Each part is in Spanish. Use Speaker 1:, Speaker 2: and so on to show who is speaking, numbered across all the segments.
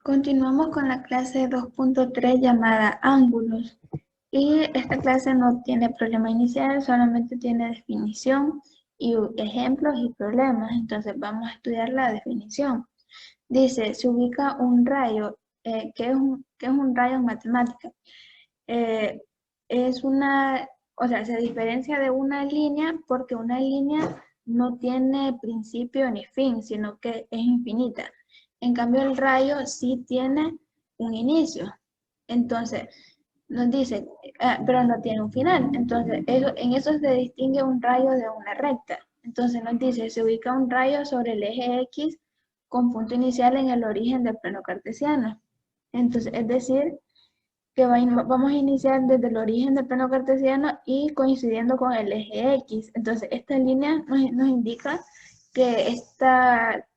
Speaker 1: Continuamos con la clase 2.3 llamada ángulos. Y esta clase no tiene problema inicial, solamente tiene definición y ejemplos y problemas. Entonces vamos a estudiar la definición. Dice, se ubica un rayo. ¿Qué es un rayo en matemática? Eh, es una, o sea, se diferencia de una línea porque una línea no tiene principio ni fin, sino que es infinita. En cambio, el rayo sí tiene un inicio. Entonces, nos dice, pero no tiene un final. Entonces, en eso se distingue un rayo de una recta. Entonces, nos dice, se ubica un rayo sobre el eje X con punto inicial en el origen del plano cartesiano. Entonces, es decir, que vamos a iniciar desde el origen del plano cartesiano y coincidiendo con el eje X. Entonces, esta línea nos indica que esta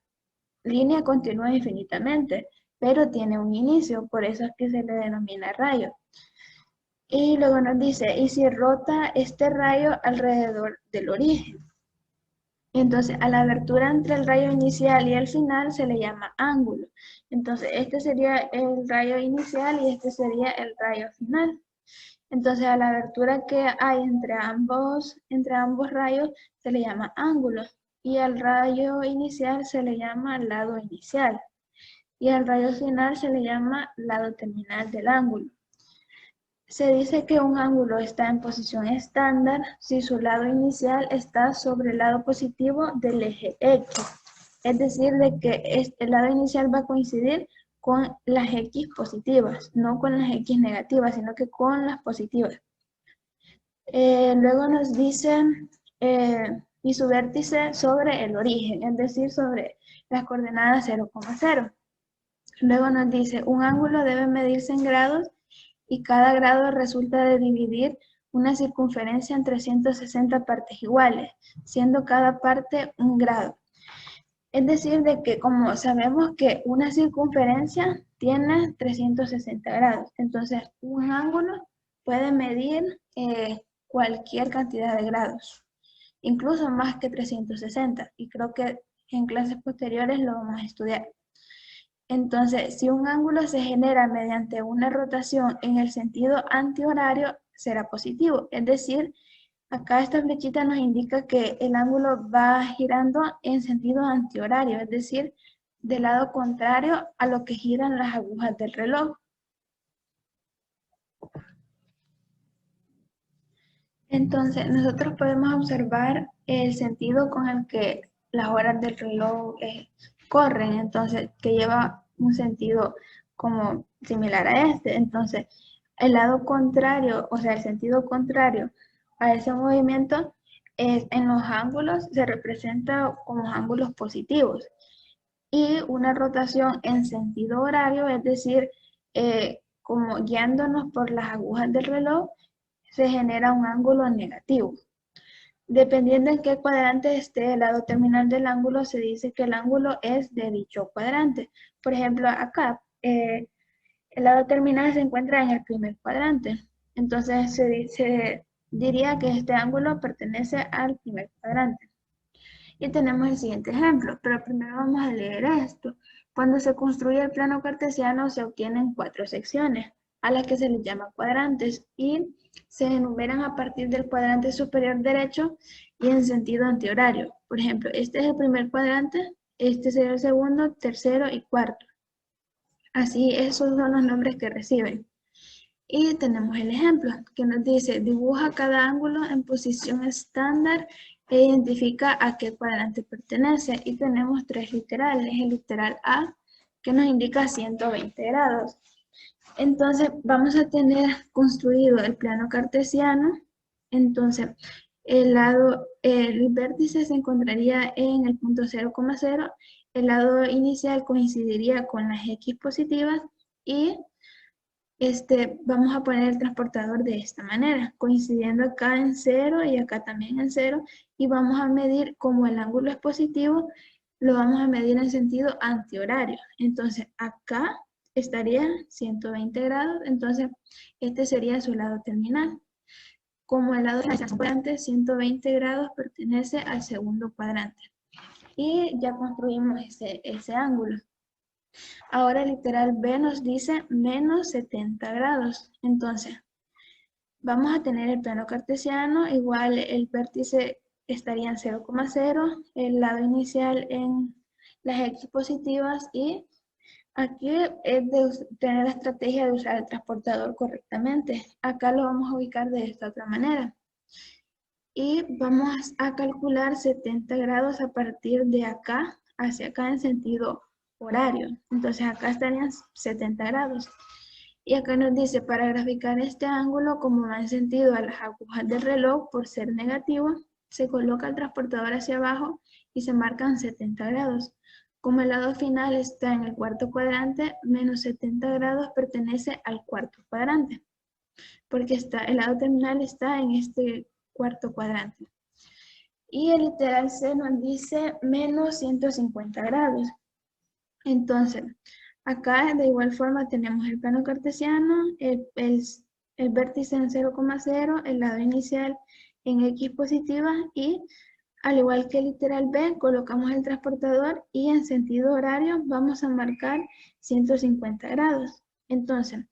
Speaker 1: línea continúa infinitamente, pero tiene un inicio, por eso es que se le denomina rayo. Y luego nos dice, ¿y si rota este rayo alrededor del origen? Entonces, a la abertura entre el rayo inicial y el final se le llama ángulo. Entonces, este sería el rayo inicial y este sería el rayo final. Entonces, a la abertura que hay entre ambos rayos se le llama ángulo. Y al rayo inicial se le llama lado inicial. Y al rayo final se le llama lado terminal del ángulo. Se dice que un ángulo está en posición estándar si su lado inicial está sobre el lado positivo del eje X. Es decir, de que el lado inicial va a coincidir con las X positivas, no con las X negativas, sino que con las positivas. Luego nos dicen, y su vértice sobre el origen, es decir, sobre las coordenadas 0,0. Luego nos dice, un ángulo debe medirse en grados y cada grado resulta de dividir una circunferencia en 360 partes iguales, siendo cada parte un grado. Es decir, de que como sabemos que una circunferencia tiene 360 grados, entonces un ángulo puede medir cualquier cantidad de grados, incluso más que 360, y creo que en clases posteriores lo vamos a estudiar. Entonces, si un ángulo se genera mediante una rotación en el sentido antihorario, será positivo. Es decir, acá esta flechita nos indica que el ángulo va girando en sentido antihorario, es decir, del lado contrario a lo que giran las agujas del reloj. Entonces, nosotros podemos observar el sentido con el que las horas del reloj corren, entonces, que lleva un sentido como similar a este. Entonces, el lado contrario, o sea, el sentido contrario a ese movimiento, en los ángulos se representa como ángulos positivos. Y una rotación en sentido horario, es decir, como guiándonos por las agujas del reloj, se genera un ángulo negativo. Dependiendo en qué cuadrante esté el lado terminal del ángulo, se dice que el ángulo es de dicho cuadrante. Por ejemplo, acá, el lado terminal se encuentra en el primer cuadrante. Entonces, se diría que este ángulo pertenece al primer cuadrante. Y tenemos el siguiente ejemplo, pero primero vamos a leer esto. Cuando se construye el plano cartesiano se obtienen 4 secciones, a las que se les llama cuadrantes, y se enumeran a partir del cuadrante superior derecho y en sentido antihorario. Por ejemplo, este es el primer cuadrante, este sería el segundo, tercero y cuarto. Así, esos son los nombres que reciben. Y tenemos el ejemplo que nos dice, dibuja cada ángulo en posición estándar e identifica a qué cuadrante pertenece. Y tenemos 3 literales. El literal A, que nos indica 120 grados. Entonces, vamos a tener construido el plano cartesiano. Entonces, el vértice se encontraría en el punto 0,0. El lado inicial coincidiría con las X positivas y vamos a poner el transportador de esta manera, coincidiendo acá en 0 y acá también en 0, y vamos a medir, como el ángulo es positivo, lo vamos a medir en sentido antihorario. Entonces, acá estaría 120 grados, entonces este sería su lado terminal. Como el lado del cuadrante, 120 grados pertenece al segundo cuadrante. Y ya construimos ese ángulo. Ahora el literal B nos dice menos 70 grados. Entonces, vamos a tener el plano cartesiano, igual el vértice estaría en 0,0, el lado inicial en las X positivas y aquí es de tener la estrategia de usar el transportador correctamente. Acá lo vamos a ubicar de esta otra manera. Y vamos a calcular 70 grados a partir de acá hacia acá en sentido horario. Entonces acá estarían 70 grados. Y acá nos dice, para graficar este ángulo, como va en sentido a las agujas del reloj, por ser negativo, se coloca el transportador hacia abajo y se marcan 70 grados. Como el lado final está en el cuarto cuadrante, menos 70 grados pertenece al cuarto cuadrante, porque el lado terminal está en este cuarto cuadrante. Y el literal C nos dice menos 150 grados. Entonces, acá de igual forma tenemos el plano cartesiano, el vértice en 0,0, el lado inicial en X positiva y al igual que el literal B, colocamos el transportador y en sentido horario vamos a marcar 150 grados. Entonces,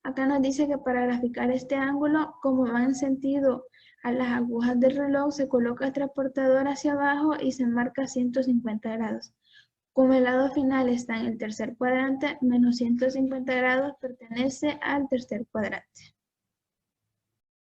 Speaker 1: acá nos dice que para graficar este ángulo, como va en sentido a las agujas del reloj, se coloca el transportador hacia abajo y se marca 150 grados. Como el lado final está en el tercer cuadrante, menos 150 grados pertenece al tercer cuadrante.